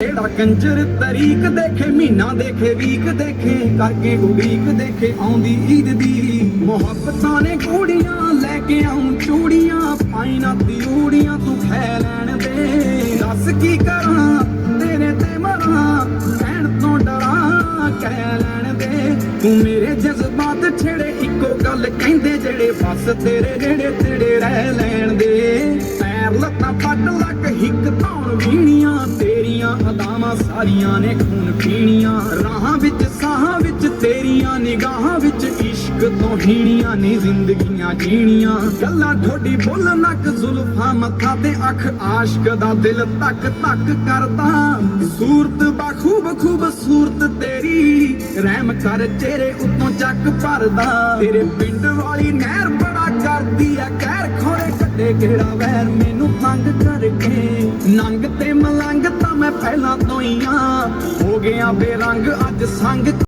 ਜਿਹੜਾ ਕੰਜਰ ਤਰੀਕ ਦੇਖੇ ਮਹੀਨਾ ਦੇਖੇ ਵੀਕ ਦੇਖੇ ਕਰਕੇ ਉਡੀਕ ਦੇਖੇ ਆਉਂਦੀ ਈਦ ਦੀ ਮੁਹੱਬਤਾਂ ਨੇ ਗੂੜੀਆਂ ਲੈ ਕੇ ਆਉਂ ਚੂੜੀਆਂ ਪਾਈ ਨਾ ਤਿਊੜੀਆਂ ਤੂੰ ਖੈ ਲੈਣ ਦੇ ਦੱਸ ਕੀ ਕਰਾਂ ਤੇਰੇ ਤੇ ਮਰਾਂ ਕਹਿਣ ਤੋਂ ਡਰਾਂ ਕਹਿ ਲੈਣ ਦੇ ਤੂੰ ਮੇਰੇ ਜਜ਼ਬਾਤ ਛੇੜੇ ਇੱਕੋ ਗੱਲ ਕਹਿੰਦੇ ਜਿਹੜੇ ਬਸ ਤੇਰੇ ਜਿਹੜੇ ਤੇੜੇ ਰਹਿ ਲੈਣ ਦੇ ਪੈਰ ਲੱਤਾਂ ਪੱਟ ਲੱਕ ਹਿੱਕ ਧੌਣ ਵੀਣੀਆਂ ਤੇਰੀਆਂ ਅਦਾਵਾਂ ਸਾਰੀਆਂ ਨੇ ਖੂਨ ਪੀਣੀਆਂ ਰਾਹਾਂ ਵਿੱਚ ਸਾਹਾਂ ਵਿੱਚ ਤੇਰੀਆਂ ਨਿਗਾਹਾਂ ਵਿੱਚ ਇਸ਼ਕ ਤੋਂ ਹੀਣੀਆਂ ਨੇ ਜ਼ਿੰਦਗੀਆਂ ਜੀਣੀਆਂ ਗੱਲਾਂ ਠੋਡੀ ਬੁੱਲ ਨੱਕ ਜ਼ੁਲਫਾਂ ਮੱਥਾ ਤੇ ਅੱਖ ਆਸ਼ਕ ਦਾ ਦਿਲ ਤੱਕ ਤੱਕ ਕਰਦਾ ਸੂਰਤ ਬਾਖੂਬ ਖੂਬਸੂਰਤ ਤੇਰੀ ਰਹਿਮ ਕਰ ਚਿਹਰੇ ਉੱਤੋਂ ਚੱਕ ਭਰਦਾ ਤੇਰੇ ਪਿੰਡ ਵਾਲੀ ਨਹਿਰ ਬੜਾ ਕਰਦੀ ਐ ਕਹਿਰ ਖੋਰੇ ਕੱਢੇ ਕਿਹੜਾ ਵੈਰ ਮੈਨੂੰ ਤੰਗ ਕਰਕੇ ਨੰਗ ਤੇ ਮਲੰਗ ਤਾਂ ਮੈਂ ਪਹਿਲਾਂ ਤੋਂ ਹੀ ਆ ਹੋ ਗਿਆ ਬੇਰੰਗ ਅੱਜ ਸੰਗ